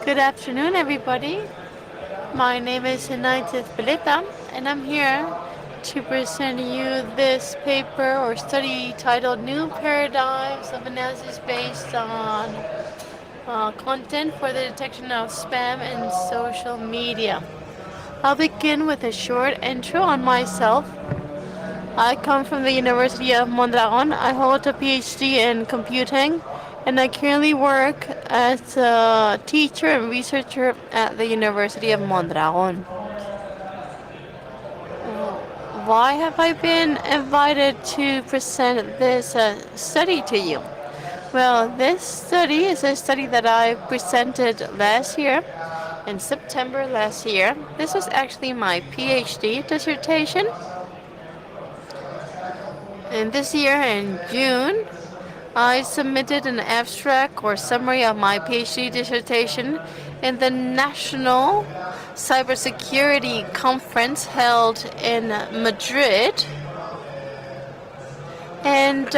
Good afternoon, everybody. My name is Ezpeleta, and I'm here to present you this paper or study titled New Paradigms of Analysis Based on Content for the Detection of Spam in Social Media. I'll begin with a short intro on myself. I come from the University of Mondragon. I hold a PhD in computing, and I currently work as a teacher and researcher at the University of Mondragon. Why have I been invited to present this study to you? Well, this study is a study that I presented last year, in September last year. This was actually my PhD dissertation. And this year in June, I submitted an abstract or summary of my PhD dissertation in the National Cybersecurity Conference held in Madrid. And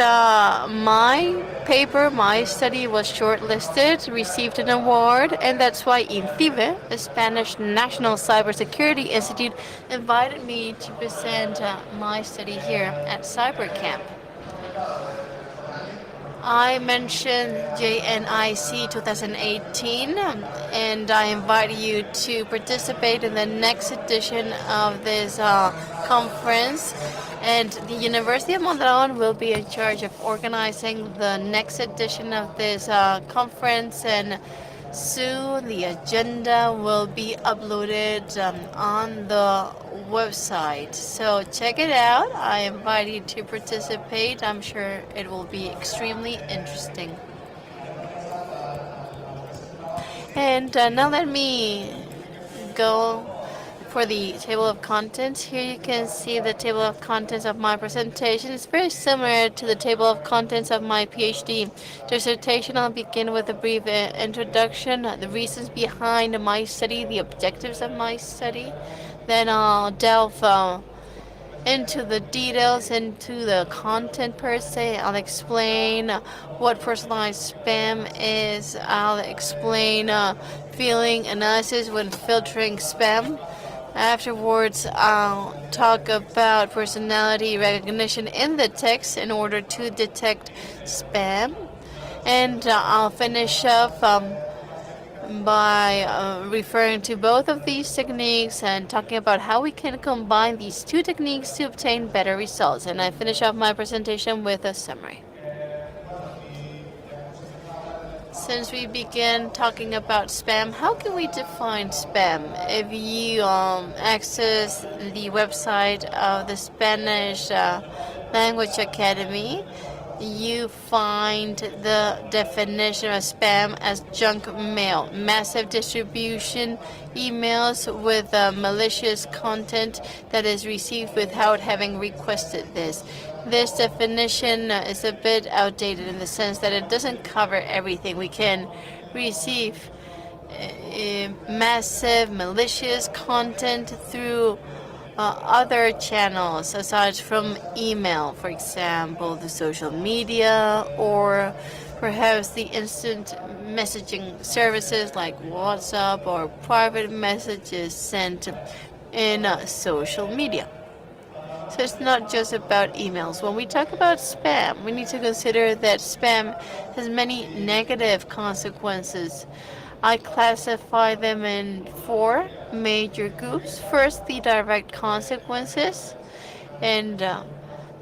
my paper, my study was shortlisted, received an award, and that's why INCIBE, the Spanish National Cybersecurity Institute, invited me to present my study here at CyberCamp. I mentioned JNIC 2018, and I invite you to participate in the next edition of this conference. And the University of Mondragon will be in charge of organizing the next edition of this conference, and soon the agenda will be uploaded on the website. So check it out. I invite you to participate. I'm sure it will be extremely interesting. And now let me go for the table of contents. Here you can see the table of contents of my presentation. It's very similar to the table of contents of my PhD dissertation. I'll begin with a brief introduction, the reasons behind my study, the objectives of my study. Then I'll delve into the details, into the content per se. I'll explain what personalized spam is. I'll explain feeling analysis when filtering spam. Afterwards, I'll talk about personality recognition in the text in order to detect spam. And I'll finish up by referring to both of these techniques and talking about how we can combine these two techniques to obtain better results. And I finish off my presentation with a summary. Since we began talking about spam, how can we define spam? If you access the website of the Spanish Language Academy, you find the definition of spam as junk mail, massive distribution emails with malicious content that is received without having requested this. This definition is a bit outdated in the sense that it doesn't cover everything. We can receive massive malicious content through other channels aside from email, for example, the social media, or perhaps the instant messaging services like WhatsApp, or private messages sent in social media. So it's not just about emails. When we talk about spam, we need to consider that spam has many negative consequences. I classify them in four major groups. First, the direct consequences. And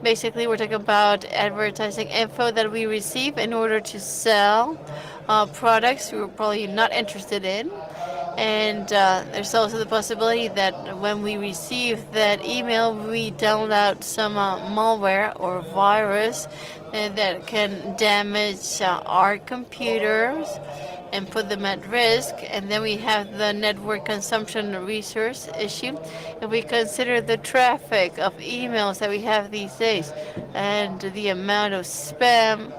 basically, we're talking about advertising info that we receive in order to sell products we're probably not interested in. And there's also the possibility that when we receive that email, we download some malware or virus that can damage our computers and put them at risk. And then we have the network consumption resource issue. If we consider the traffic of emails that we have these days and the amount of spam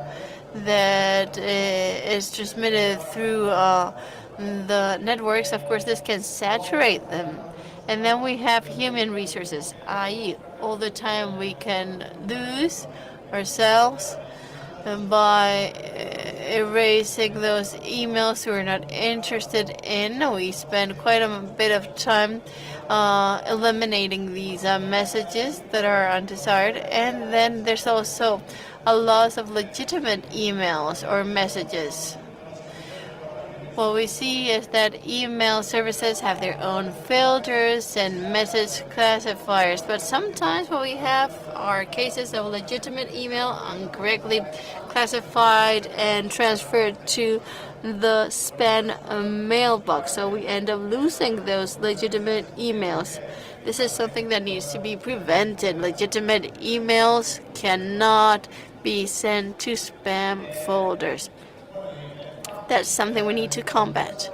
that is transmitted through the networks, of course, this can saturate them. And then we have human resources, i.e., all the time we can lose ourselves by erasing those emails we're not interested in. We spend quite a bit of time eliminating these messages that are undesired. And then there's also a loss of legitimate emails or messages. What we see is that email services have their own filters and message classifiers, but sometimes what we have are cases of legitimate email incorrectly classified and transferred to the spam mailbox. So we end up losing those legitimate emails. This is something that needs to be prevented. Legitimate emails cannot be sent to spam folders. That's something we need to combat.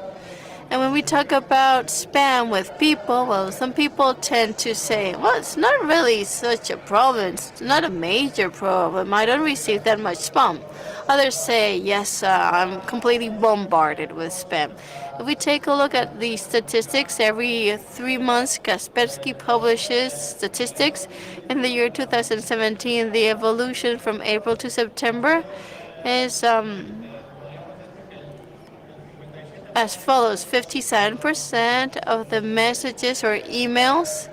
And when we talk about spam with people, well, some people tend to say, well, it's not really such a problem. It's not a major problem. I don't receive that much spam. Others say, yes, I'm completely bombarded with spam. If we take a look at the statistics, every 3 months, Kaspersky publishes statistics. In the year 2017, the evolution from April to September is as follows. 57% of the messages or emails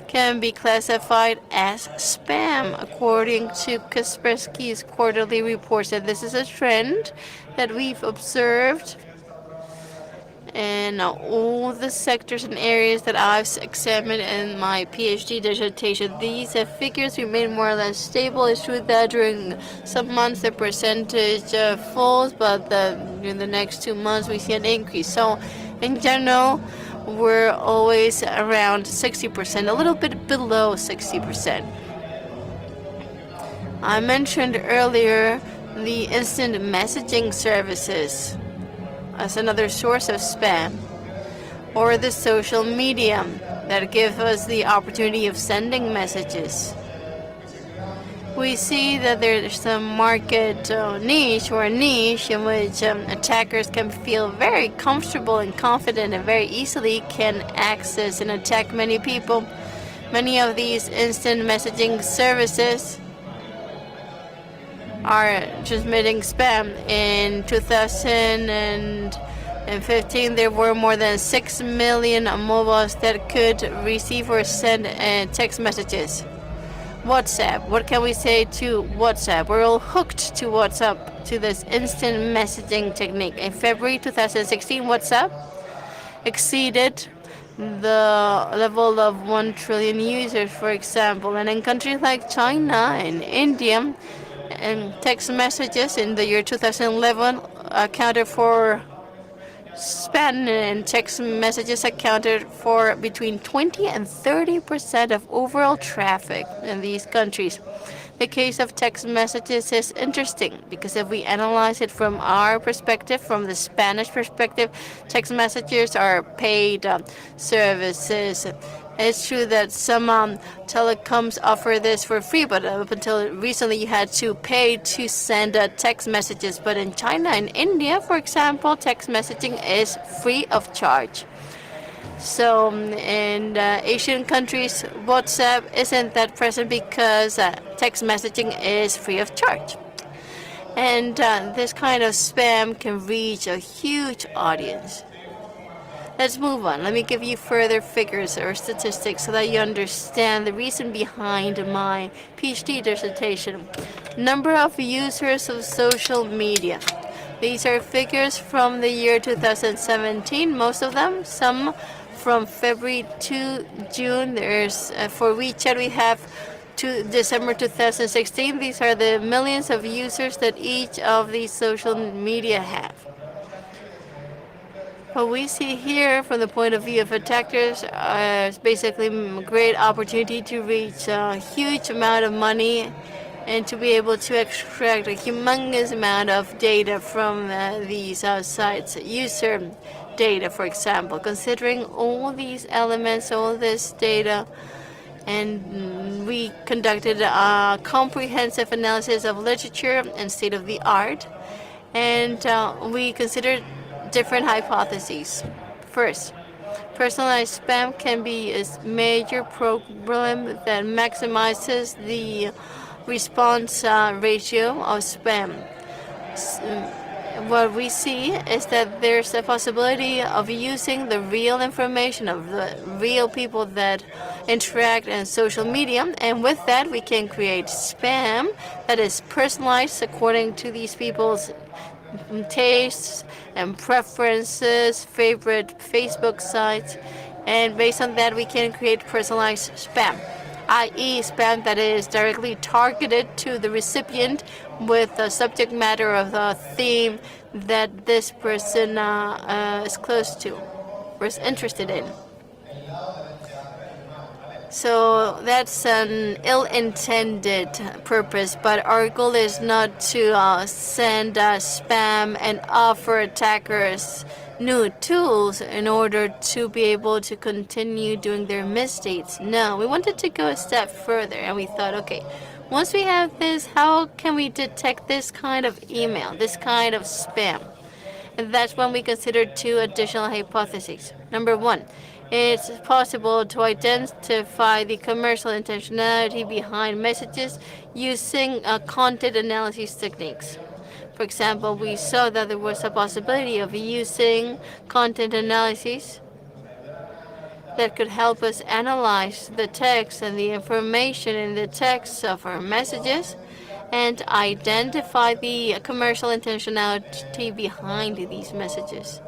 can be classified as spam, according to Kaspersky's quarterly reports. And this is a trend that we've observed in all the sectors and areas that I've examined in my PhD dissertation. These figures remain more or less stable. It's true that during some months the percentage falls, but during the next 2 months we see an increase. So in general, we're always around 60%, a little bit below 60%. I mentioned earlier the instant messaging services as another source of spam, or the social media that give us the opportunity of sending messages. We see that there's some market niche in which attackers can feel very comfortable and confident and very easily can access and attack many people. Many of these instant messaging services are transmitting spam. In 2015, there were more than 6 million mobiles that could receive or send text messages. WhatsApp. What can we say to WhatsApp? We're all hooked to WhatsApp, to this instant messaging technique. In February 2016, WhatsApp exceeded the level of 1 trillion users, for example. And in countries like China and India, and text messages in the year 2011 accounted for spam, and text messages accounted for between 20 and 30% of overall traffic in these countries. The case of text messages is interesting because if we analyze it from our perspective, from the Spanish perspective, text messages are paid services. It's true that some telecoms offer this for free, but up until recently you had to pay to send text messages. But in China and India, for example, text messaging is free of charge. So in Asian countries, WhatsApp isn't that present because text messaging is free of charge. And this kind of spam can reach a huge audience. Let's move on. Let me give you further figures or statistics so that you understand the reason behind my PhD dissertation. Number of users of social media. These are figures from the year 2017, most of them. Some from February to June. There's for WeChat we have to December 2016. These are the millions of users that each of these social media have. What we see here from the point of view of attackers is basically a great opportunity to reach a huge amount of money and to be able to extract a humongous amount of data from these sites. User data, for example. Considering all these elements, all this data, and we conducted a comprehensive analysis of literature and state of the art, and we considered different hypotheses. First, personalized spam can be a major problem that maximizes the response ratio of spam. what we see is that there's a possibility of using the real information of the real people that interact in social media, and with that we can create spam that is personalized according to these people's tastes and preferences, favorite Facebook sites, and based on that we can create personalized spam, i.e. spam that is directly targeted to the recipient with the subject matter of the theme that this person is close to or is interested in. So that's an ill-intended purpose, but our goal is not to send spam and offer attackers new tools in order to be able to continue doing their misdeeds. No, we wanted to go a step further, and we thought, okay, once we have this, how can we detect this kind of email, this kind of spam? And that's when we considered two additional hypotheses. Number one, it's possible to identify the commercial intentionality behind messages using content analysis techniques. For example, we saw that there was a possibility of using content analysis that could help us analyze the text and the information in the text of our messages and identify the commercial intentionality behind these messages.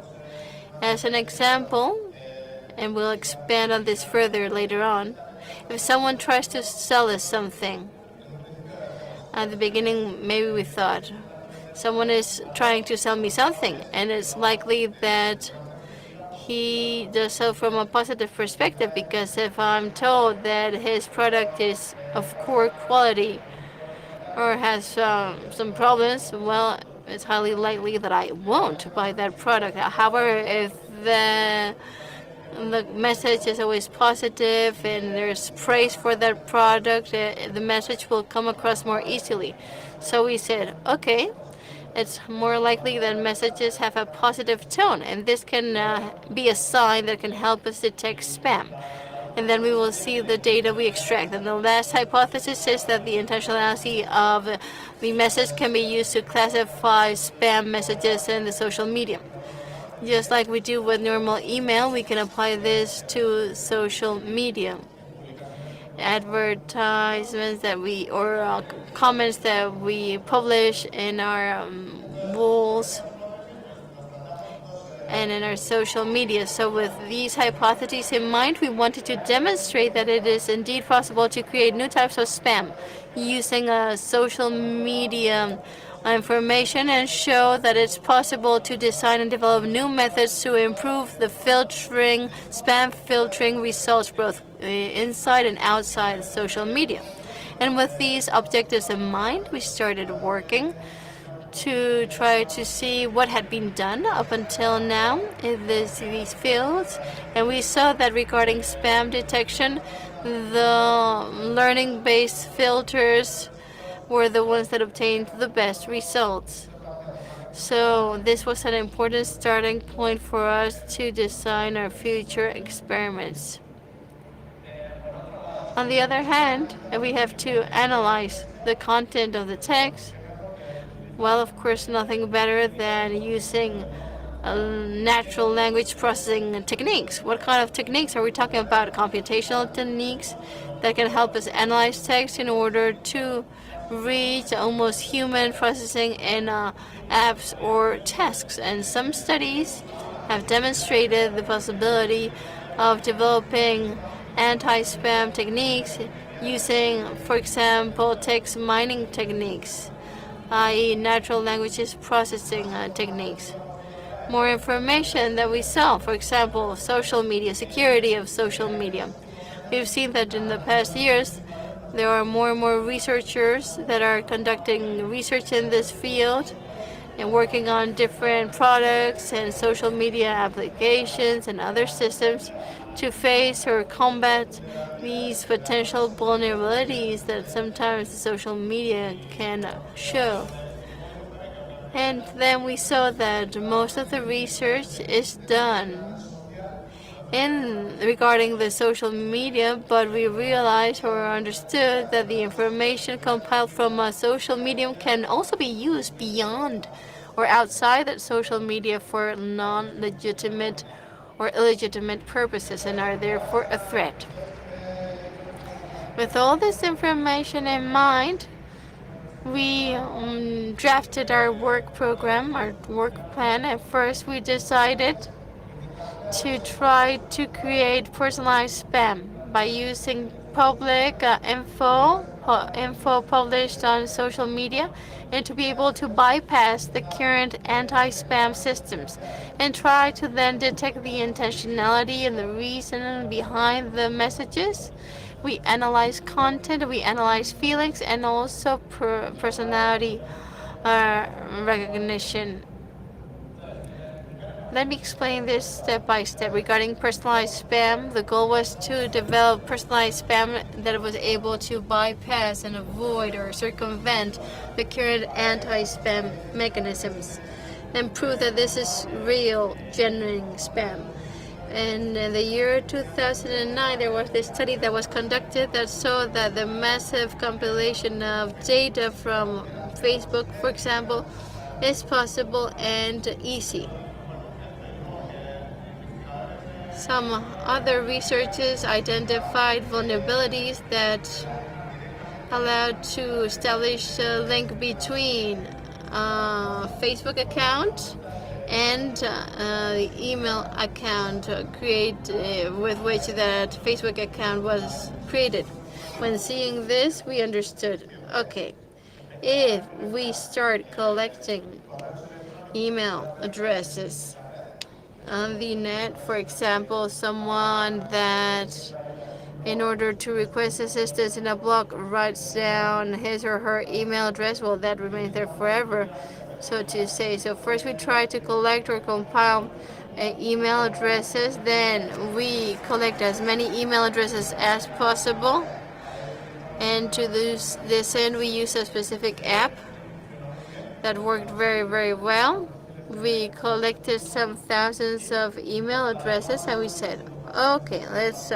As an example, and we'll expand on this further later on, if someone tries to sell us something, at the beginning maybe we thought, someone is trying to sell me something, and it's likely that he does so from a positive perspective, because if I'm told that his product is of poor quality or has some problems, well, it's highly likely that I won't buy that product. However, if the message is always positive and there's praise for that product, the message will come across more easily. So we said, okay, it's more likely that messages have a positive tone, and this can be a sign that can help us detect spam. And then we will see the data we extract. And the last hypothesis is that the intentionality of the message can be used to classify spam messages in the social media. Just like we do with normal email, we can apply this to social media. Advertisements that we, or comments that we publish in our walls and in our social media. So with these hypotheses in mind, we wanted to demonstrate that it is indeed possible to create new types of spam using social media information, and show that it's possible to design and develop new methods to improve the filtering, spam filtering results both inside and outside social media. And with these objectives in mind, we started working to try to see what had been done up until now in these fields. And we saw that regarding spam detection, the learning-based filters were the ones that obtained the best results. So this was an important starting point for us to design our future experiments. On the other hand, if we have to analyze the content of the text, well, of course, nothing better than using natural language processing techniques. What kind of techniques are we talking about? Computational techniques that can help us analyze text in order to reach almost human processing in apps or tasks. And some studies have demonstrated the possibility of developing anti-spam techniques using, for example, text mining techniques, i.e. natural languages processing techniques. More information that we saw, for example, social media, security of social media. We've seen that in the past years, there are more and more researchers that are conducting research in this field and working on different products and social media applications and other systems to face or combat these potential vulnerabilities that sometimes the social media can show. And then we saw that most of the research is done regarding the social media, but we realized or understood that the information compiled from a social medium can also be used beyond or outside that social media for non-legitimate or illegitimate purposes and are therefore a threat. With all this information in mind, we drafted our work program, our work plan. At first, we decided to try to create personalized spam by using public info published on social media, and to be able to bypass the current anti-spam systems and try to then detect the intentionality and the reason behind the messages. We analyze content, we analyze feelings, and also personality recognition. Let me explain this step by step. Regarding personalized spam, the goal was to develop personalized spam that was able to bypass and avoid or circumvent the current anti-spam mechanisms and prove that this is real, genuine spam. In the year 2009, there was this study that was conducted that showed that the massive compilation of data from Facebook, for example, is possible and easy. Some other researchers identified vulnerabilities that allowed to establish a link between Facebook account and the email account with which that Facebook account was created. When seeing this, we understood, okay, if we start collecting email addresses on the net, for example, someone that in order to request assistance in a blog writes down his or her email address, well, that remains there forever, so to say. So first we try to collect or compile email addresses, then we collect as many email addresses as possible, and to this end we use a specific app that worked very, very well. We collected some thousands of email addresses and we said, okay, let's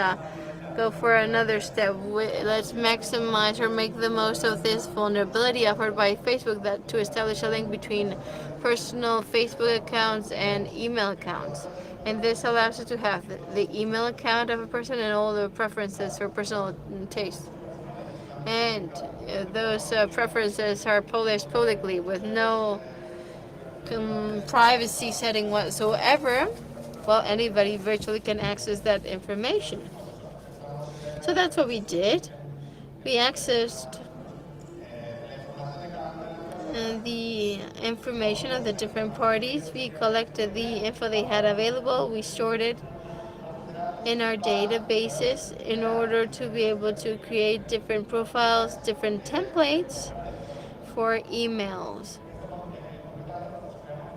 go for another step. Let's maximize or make the most of this vulnerability offered by Facebook that to establish a link between personal Facebook accounts and email accounts. And this allows us to have the email account of a person and all the preferences or personal tastes. And those preferences are published publicly with no privacy setting whatsoever. Well, anybody virtually can access that information. So that's what we did. We accessed the information of the different parties. We collected the info they had available. We stored it in our databases in order to be able to create different profiles, different templates for emails.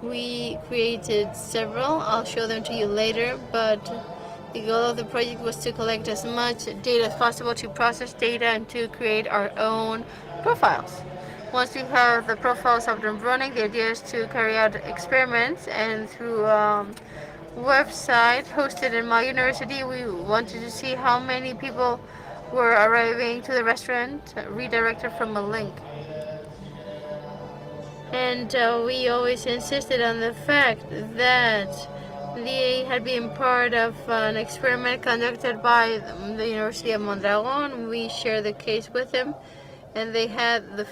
We created several. I'll show them to you later, but the goal of the project was to collect as much data as possible, to process data, and to create our own profiles. Once we have the profiles up and running, the idea is to carry out experiments, and through a website hosted in my university, we wanted to see how many people were arriving to the restaurant redirected from a link. And we always insisted on the fact that they had been part of an experiment conducted by the University of Mondragon. We shared the case with them, and they had the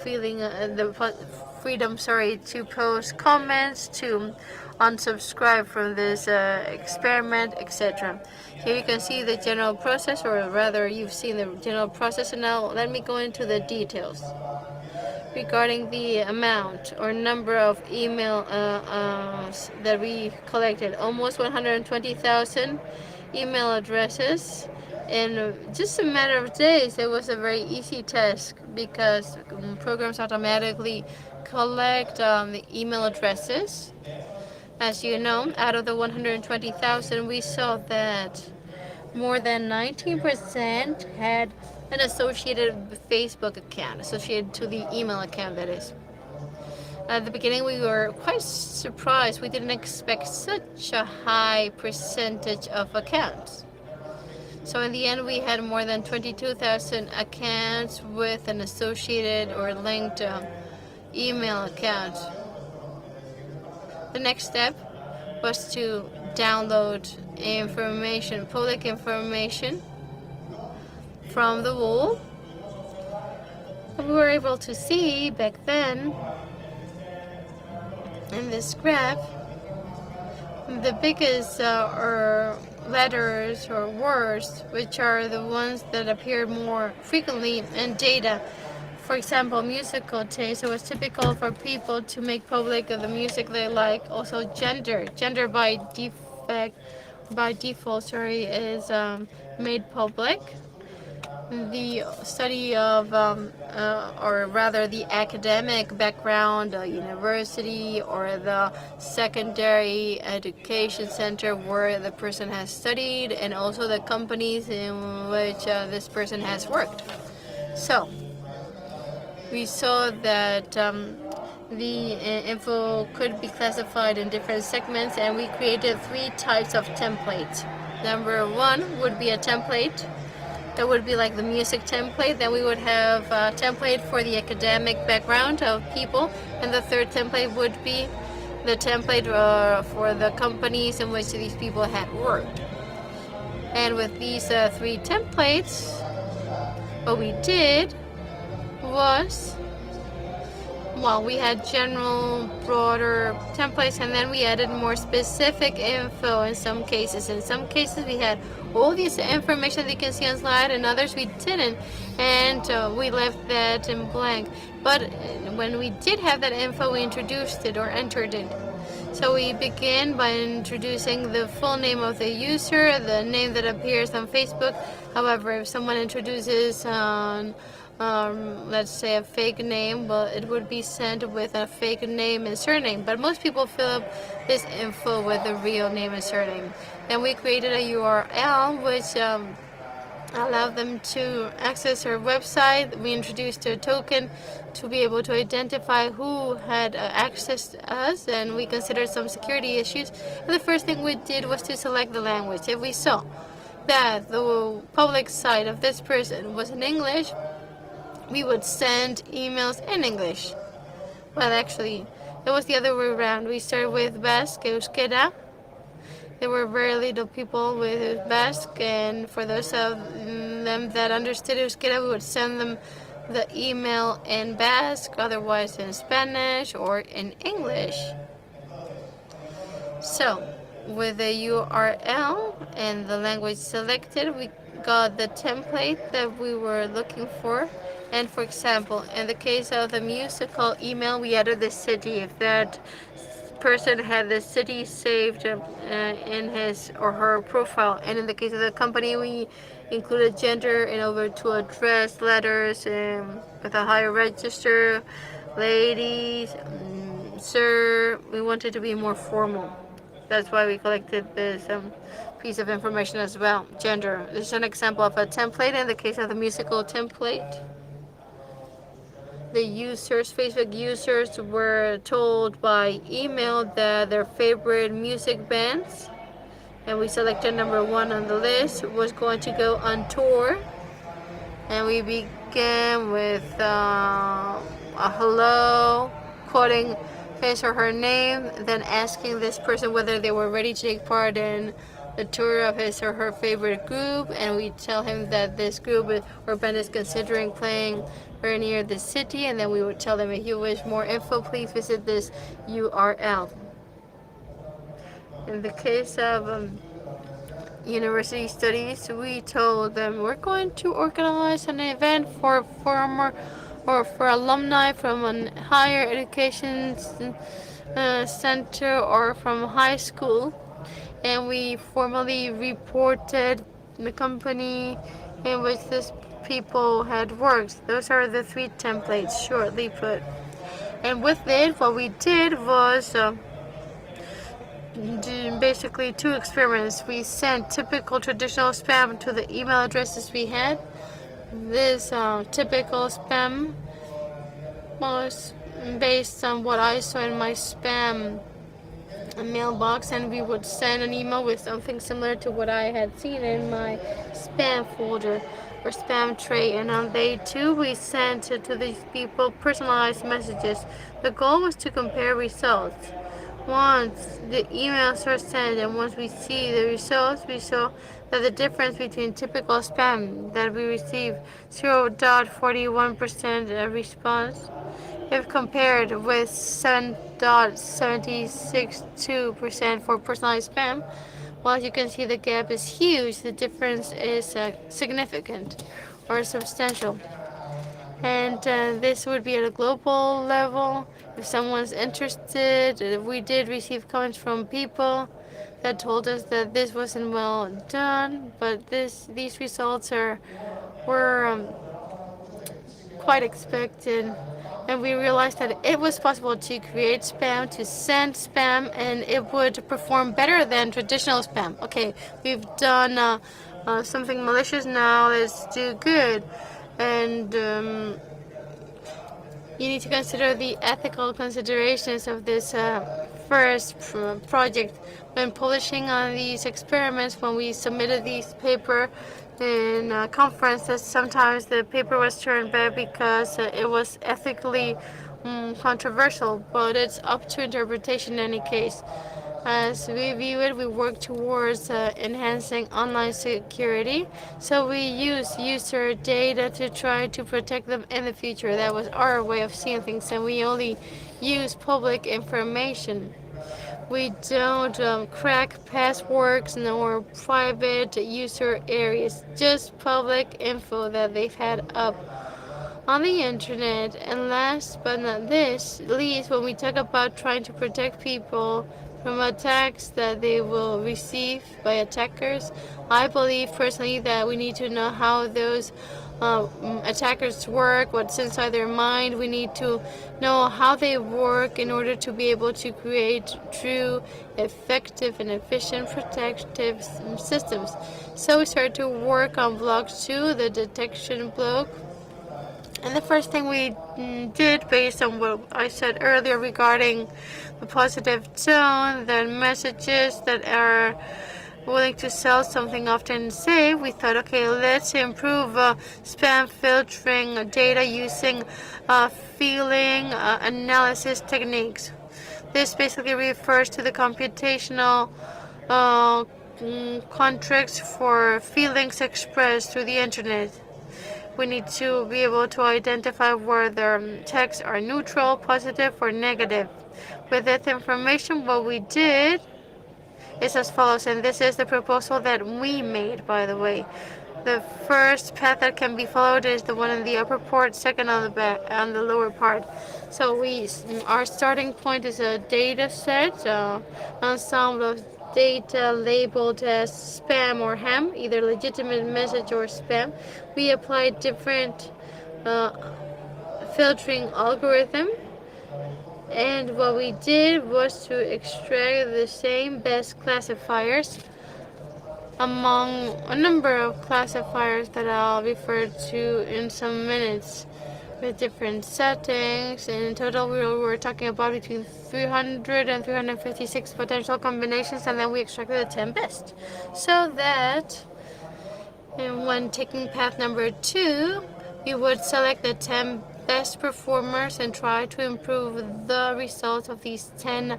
freedom to post comments, to unsubscribe from this experiment, etc. Here you can see the general process, or rather you've seen the general process, and now let me go into the details. Regarding the amount or number of email that we collected, almost 120,000 email addresses in just a matter of days. It was a very easy task because programs automatically collect the email addresses. As you know, out of the 120,000, we saw that more than 19% had an associated Facebook account, associated to the email account, that is. At the beginning, we were quite surprised. We didn't expect such a high percentage of accounts. So in the end, we had more than 22,000 accounts with an associated or linked email account. The next step was to download information, public information from the wall. We were able to see back then in this graph the biggest or letters or words, which are the ones that appear more frequently in data. For example, musical taste. It was typical for people to make public the music they like. Also, gender. Gender by default, is made public. The study of, or rather the academic background, the university or the secondary education center where the person has studied, and also the companies in which this person has worked. So, we saw that the info could be classified in different segments, and we created 3 types of templates. Number 1 would be a template that would be like the music template. Then we would have a template for the academic background of people, and the third template would be the template for the companies in which these people had worked. And with these 3 templates, what we did was, well, we had general, broader templates, and then we added more specific info in some cases. In some cases, we had all this information that you can see on slide, and others we didn't, and we left that in blank. But when we did have that info, we introduced it or entered it. So we begin by introducing the full name of the user, the name that appears on Facebook. However, if someone introduces let's say a fake name, well, it would be sent with a fake name and surname. But most people fill up this info with the real name and surname. Then we created a URL which allowed them to access our website. We introduced a token to be able to identify who had accessed us, and we considered some security issues. And the first thing we did was to select the language. If we saw that the public site of this person was in English, we would send emails in English. Well, actually, it was the other way around. We started with Basque, Euskera. There were very little people with Basque, and for those of them that understood Euskera, we would send them the email in Basque, otherwise in Spanish or in English. So, with the URL and the language selected, we got the template that we were looking for. And for example, in the case of the musical email, we added the city. If that person had the city saved in his or her profile. And in the case of the company, we included gender in over to address letters with a higher register, ladies, sir. We wanted to be more formal. That's why we collected this piece of information as well. Gender. This is an example of a template in the case of the musical template. The users, Facebook users, were told by email that their favorite music bands, and we selected number 1 on the list, was going to go on tour. And we began with a hello, quoting his or her name, then asking this person whether they were ready to take part in the tour of his or her favorite group, and we tell him that this group or band is considering playing very near the city, and then we would tell them, if you wish more info, please visit this URL. In the case of university studies, we told them we're going to organize an event for former or for alumni from a higher education center or from high school, and we formally reported the company in which this people had worked. Those are the 3 templates, shortly put. And with it, what we did was basically 2 experiments. We sent typical traditional spam to the email addresses we had. This typical spam was based on what I saw in my spam mailbox, and we would send an email with something similar to what I had seen in my spam folder or spam tray. And on day 2, we sent to these people personalized messages. The goal was to compare results. Once the emails are sent and once we see the results, we saw that the difference between typical spam that we receive 0.41% response if compared with 7.762% for personalized spam. Well, as you can see, the gap is huge. The difference is significant or substantial. And this would be at a global level. If someone's interested, we did receive comments from people that told us that this wasn't well done, but these results were quite expected. And we realized that it was possible to create spam, to send spam, and it would perform better than traditional spam. Okay, we've done something malicious, now let's do good. And you need to consider the ethical considerations of this first project. When publishing on these experiments, when we submitted these paper in conferences, sometimes the paper was turned back because it was ethically controversial, but it's up to interpretation in any case. As we view it, we work towards enhancing online security. So we use user data to try to protect them in the future. That was our way of seeing things, and we only use public information. We don't crack passwords nor private user areas, just public info that they've had up on the internet. And last but not least, when we talk about trying to protect people from attacks that they will receive by attackers, I believe personally that we need to know how those attackers work, what's inside their mind. We need to know how they work in order to be able to create true, effective, and efficient protective systems. So we started to work on block 2, the detection block. And the first thing we did, based on what I said earlier regarding the positive tone, the messages that are willing to sell something often say, we thought, okay, let's improve spam filtering data using feeling analysis techniques. This basically refers to the computational contracts for feelings expressed through the internet. We need to be able to identify whether texts are neutral, positive, or negative. With this information, what we did is as follows, and this is the proposal that we made, by the way. The first path that can be followed is the one in the upper part, second on the lower part. So our starting point is a data set, ensemble of data labeled as spam or ham, either legitimate message or spam. We applied different filtering algorithm, and what we did was to extract the same best classifiers among a number of classifiers that I'll refer to in some minutes, with different settings. And in total, we were talking about between 300 and 356 potential combinations, and then we extracted the 10 best. So that, and when taking path number 2, we would select the 10 best performers and try to improve the results of these 10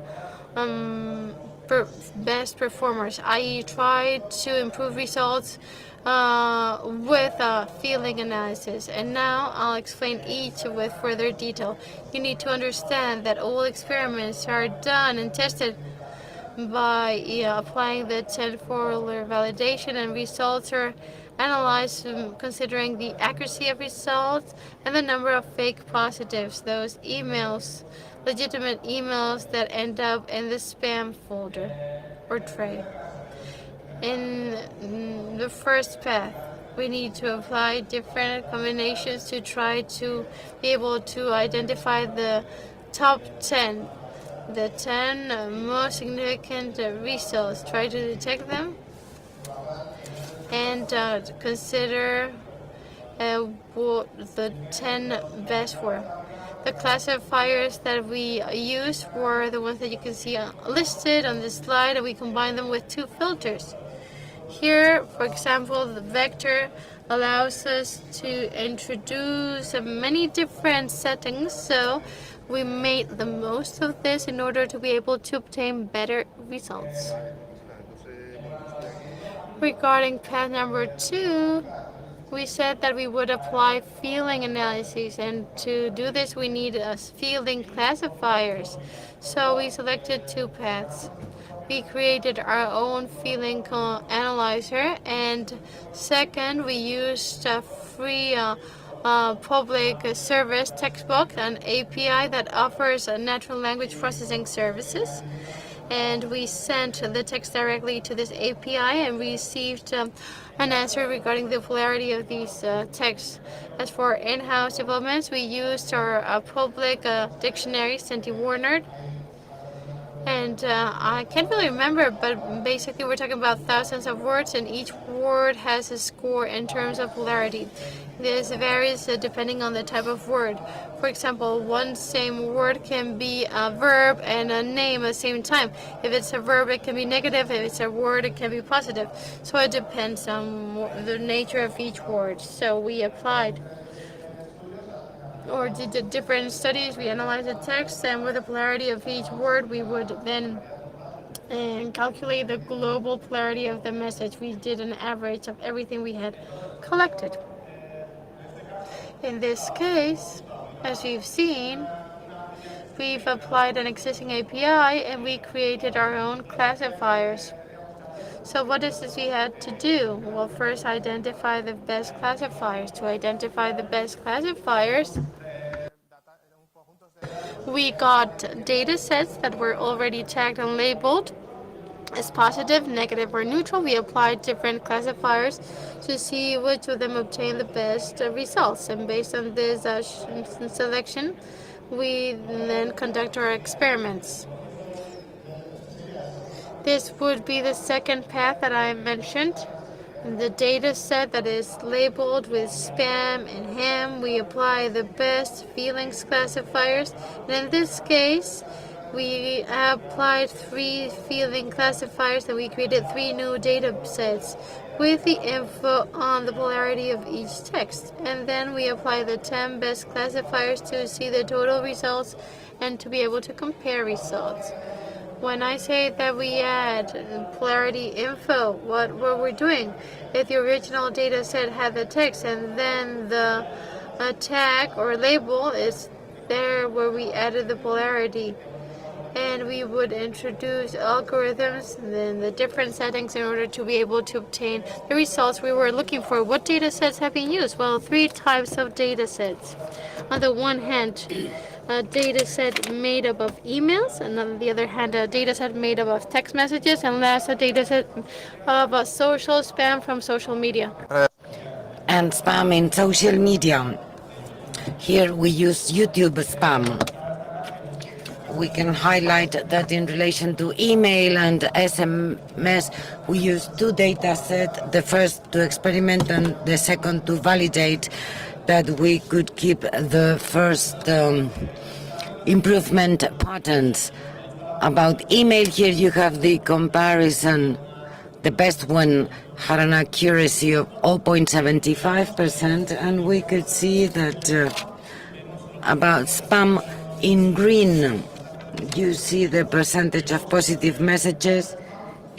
best performers, i.e. try to improve results with feeling analysis. And now I'll explain each with further detail. You need to understand that all experiments are done and tested by applying the 10-fold validation, and results are analyzed considering the accuracy of results and the number of fake positives, those emails, legitimate emails that end up in the spam folder or tray. In the first path, we need to apply different combinations to try to be able to identify the top 10, the 10 most significant results. Try to detect them and consider what the 10 best were. The classifiers that we used were the ones that you can see listed on this slide, and we combined them with 2 filters. Here, for example, the vector allows us to introduce many different settings. So we made the most of this in order to be able to obtain better results. Regarding path number 2, we said that we would apply feeling analyses, and to do this we need feeling classifiers. So we selected 2 paths. We created our own feeling analyzer, and second, we used a free public service textbook, an API that offers natural language processing services. And we sent the text directly to this API and received an answer regarding the polarity of these texts. As for in-house developments, we used our public dictionary, Senti-Warner. And I can't really remember, but basically we're talking about thousands of words, and each word has a score in terms of polarity. This varies depending on the type of word. For example, one same word can be a verb and a name at the same time. If it's a verb, it can be negative. If it's a word, it can be positive. So it depends on the nature of each word. So we applied or did different studies. We analyzed the text, and with the polarity of each word, we would then calculate the global polarity of the message. We did an average of everything we had collected. In this case, as we've seen, we've applied an existing API and we created our own classifiers. So what is this we had to do? Well, first identify the best classifiers. To identify the best classifiers, we got data sets that were already tagged and labeled as positive, negative, or neutral. We applied different classifiers to see which of them obtained the best results. And based on this selection, we then conduct our experiments. This would be the second path that I mentioned. In the data set that is labeled with spam and ham, we apply the best feelings classifiers. And in this case, we applied 3 feeling classifiers, and we created 3 new data sets with the info on the polarity of each text. And then we apply the 10 best classifiers to see the total results and to be able to compare results. When I say that we add polarity info, what were we doing? If the original data set had the text and then the tag or label is there where we added the polarity, and we would introduce algorithms and then the different settings in order to be able to obtain the results we were looking for. What data sets have been used? Well, 3 types of data sets. On the one hand, a data set made up of emails, and on the other hand, a data set made up of text messages, and last, a data set of social spam from social media. And spam in social media. Here we use YouTube spam. We can highlight that in relation to email and SMS, we use 2 data sets, the first to experiment and the second to validate that we could keep the first improvement patterns. About email, here you have the comparison. The best one had an accuracy of 0.75%, and we could see that about spam in green, you see the percentage of positive messages,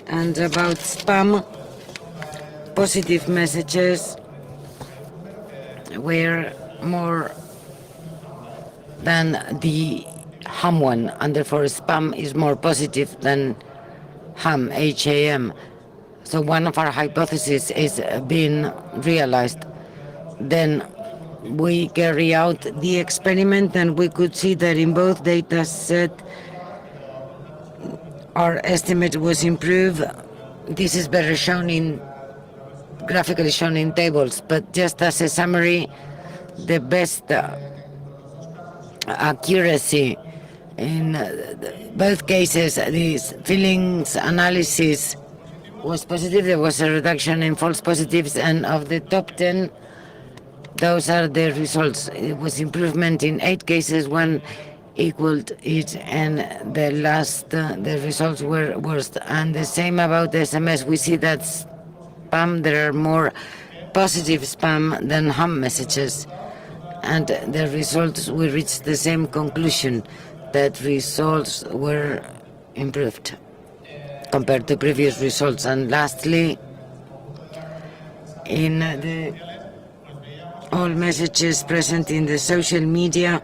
and about spam, positive messages were more than the ham one, and therefore spam is more positive than ham, HAM. So one of our hypotheses is being realized. Then we carry out the experiment, and we could see that in both data sets our estimate was improved. This is better shown in graphically shown in tables, but just as a summary, the best accuracy in both cases, this feelings analysis was positive. There was a reduction in false positives, and of the top 10, those are the results. It was improvement in 8 cases, 1 equaled it, and the last, the results were worse. And the same about the SMS. We see that spam, there are more positive spam than ham messages. and the results, we reached the same conclusion, that results were improved compared to previous results. And lastly, in all messages present in the social media,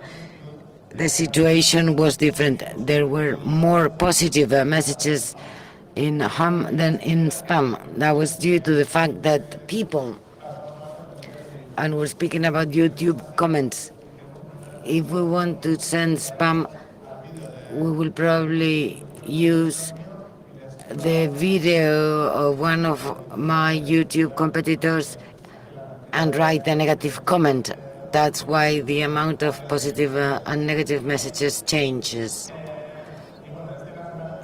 the situation was different. There were more positive messages in ham than in spam. That was due to the fact that people, and we're speaking about YouTube comments, if we want to send spam, we will probably use the video of one of my YouTube competitors and write a negative comment. That's why the amount of positive and negative messages changes.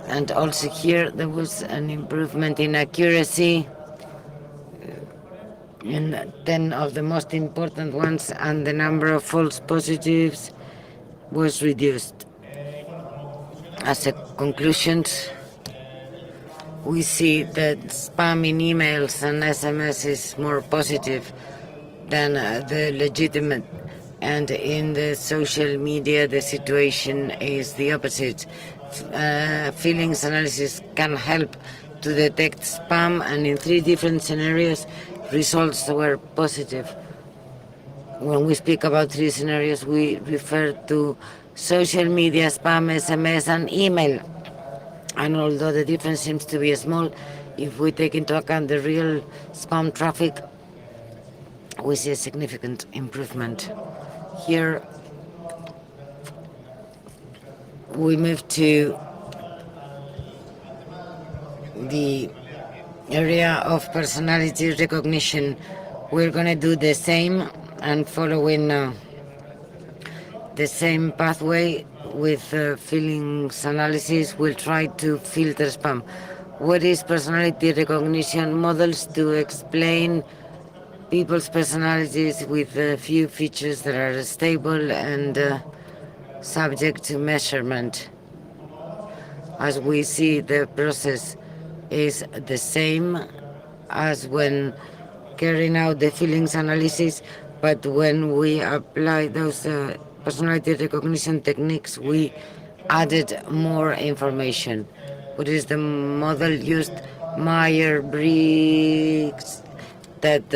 And also here there was an improvement in accuracy in 10 of the most important ones, and the number of false positives was reduced. As a conclusion, we see that spam in emails and SMS is more positive than the legitimate, and in the social media the situation is the opposite. Feelings analysis can help to detect spam, and in 3 different scenarios results were positive. When we speak about 3 scenarios, we refer to social media, spam, SMS and email. And although the difference seems to be small, if we take into account the real spam traffic, we see a significant improvement. Here we move to the area of personality recognition. We're going to do the same and following the same pathway with feelings analysis. We'll try to filter spam. What is personality recognition? Models to explain people's personalities with a few features that are stable and subject to measurement. As we see, the process is the same as when carrying out the feelings analysis, but when we apply those personality recognition techniques, we added more information. What is the model used? Myers-Briggs, that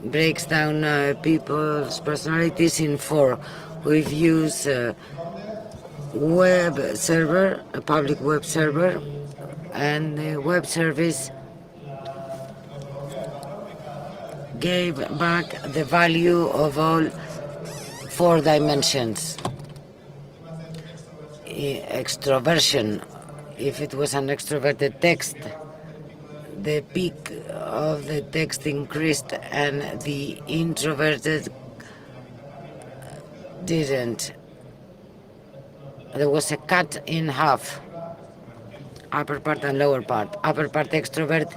breaks down people's personalities in 4. We've used a web server, a public web server, and the web service gave back the value of all 4 dimensions. Extroversion, if it was an extroverted text, the peak of the text increased and the introverted didn't. There was a cut in half, upper part and lower part. Upper part extrovert,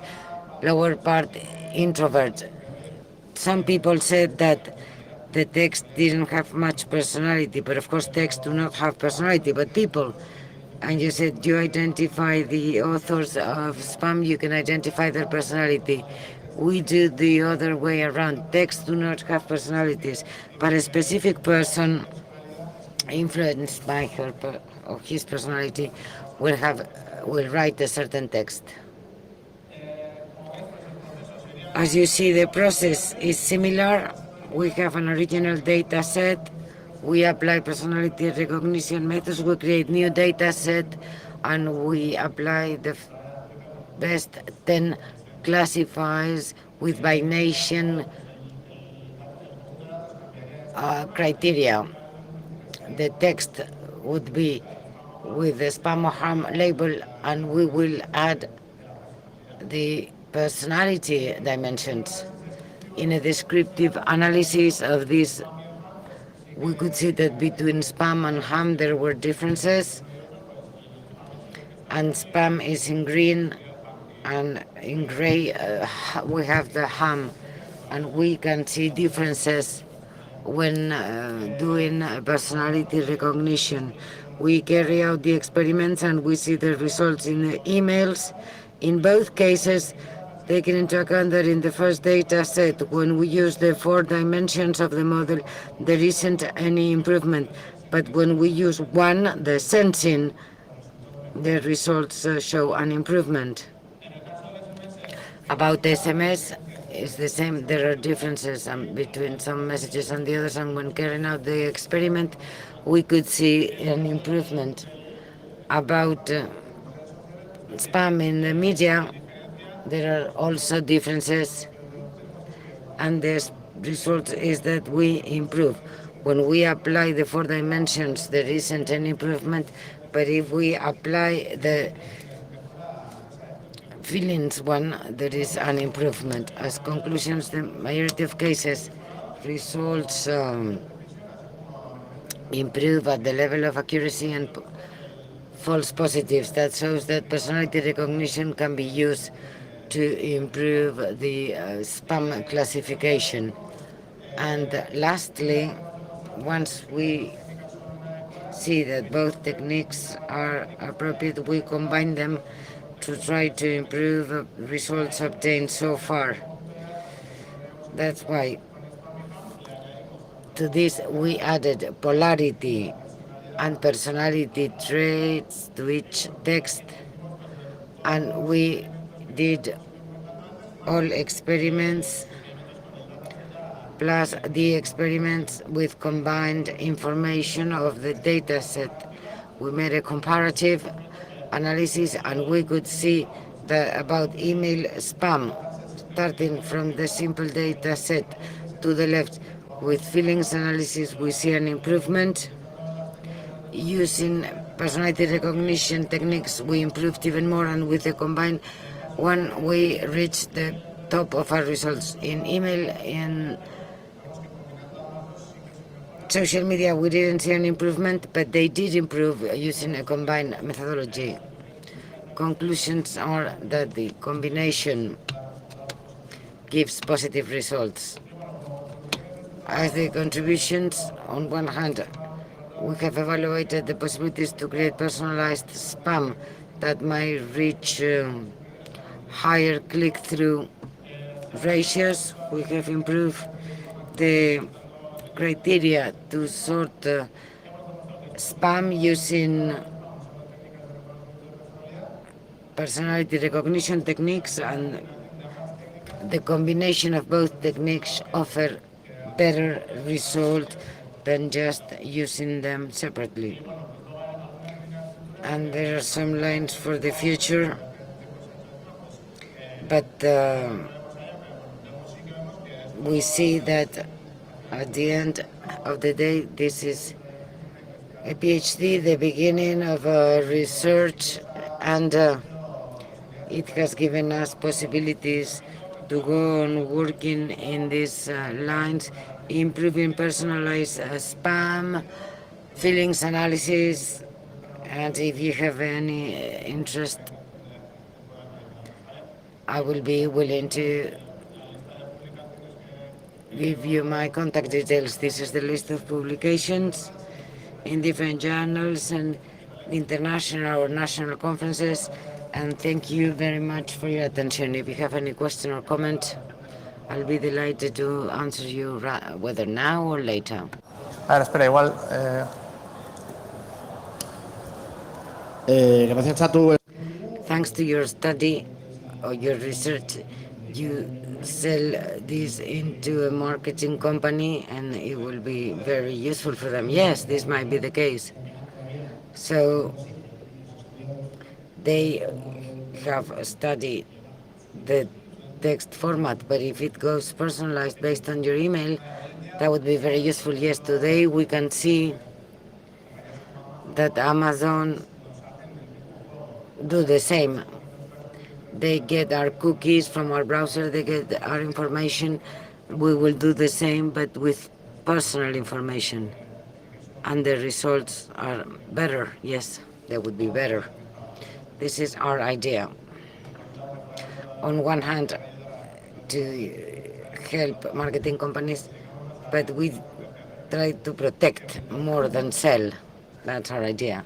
lower part introvert. Some people said that the text didn't have much personality, but of course texts do not have personality, but people. And you said you identify the authors of spam, you can identify their personality. We do the other way around. Texts do not have personalities, but a specific person influenced by her or his personality will write a certain text. As you see, the process is similar. We have an original data set. We apply personality recognition methods. We create new data set, and we apply the best 10 classifiers with by nation criteria. The text would be with the spam or harm label, and we will add the personality dimensions. In a descriptive analysis of this, we could see that between spam and ham there were differences, and spam is in green, and in gray we have the ham, and we can see differences when doing personality recognition. We carry out the experiments and we see the results in the emails. In both cases, taking into account that in the first data set, when we use the 4 dimensions of the model, there isn't any improvement. But when we use one, the sensing, the results show an improvement. About SMS, it's the same. There are differences between some messages and the others, and when carrying out the experiment, we could see an improvement. About spam in the media, there are also differences, and the result is that we improve. When we apply the 4 dimensions, there isn't any improvement, but if we apply the feelings one, there is an improvement. As conclusions, the majority of cases, results improve at the level of accuracy and false positives. That shows that personality recognition can be used to improve the spam classification. And lastly, once we see that both techniques are appropriate, we combine them to try to improve results obtained so far. That's why to this we added polarity and personality traits to each text, and we did all experiments plus the experiments with combined information of the data set. We made a comparative analysis, and we could see that about email spam, starting from the simple data set to the left. With feelings analysis, we see an improvement. Using personality recognition techniques, we improved even more, and with the combined one, we reached the top of our results. In email, in social media, we didn't see an improvement, but they did improve using a combined methodology. Conclusions are that the combination gives positive results. As the contributions, on one hand, we have evaluated the possibilities to create personalized spam that might reach higher click-through ratios. We have improved the criteria to sort spam using personality recognition techniques, and the combination of both techniques offer better result than just using them separately. And there are some lines for the future, but we see that at the end of the day, this is a PhD, the beginning of research, and it has given us possibilities to go on working in these lines, improving personalized spam, feelings analysis, and if you have any interest, I will be willing to give you my contact details. This is the list of publications in different journals and international or national conferences. And thank you very much for your attention. If you have any question or comment, I'll be delighted to answer you whether now or later. A ver, espera, igual. Gracias a tu. Thanks to your study or your research, you sell this into a marketing company and it will be very useful for them. Yes, this might be the case. So they have studied the text format, but if it goes personalized based on your email, that would be very useful. Yes, today we can see that Amazon do the same. They get our cookies from our browser, they get our information. We will do the same, but with personal information. And the results are better. Yes, they would be better. This is our idea. On one hand, to help marketing companies, but we try to protect more than sell. That's our idea.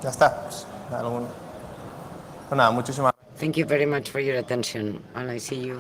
Ya está. Pues nada, muchísimas Thank you very much for your attention, and I see you.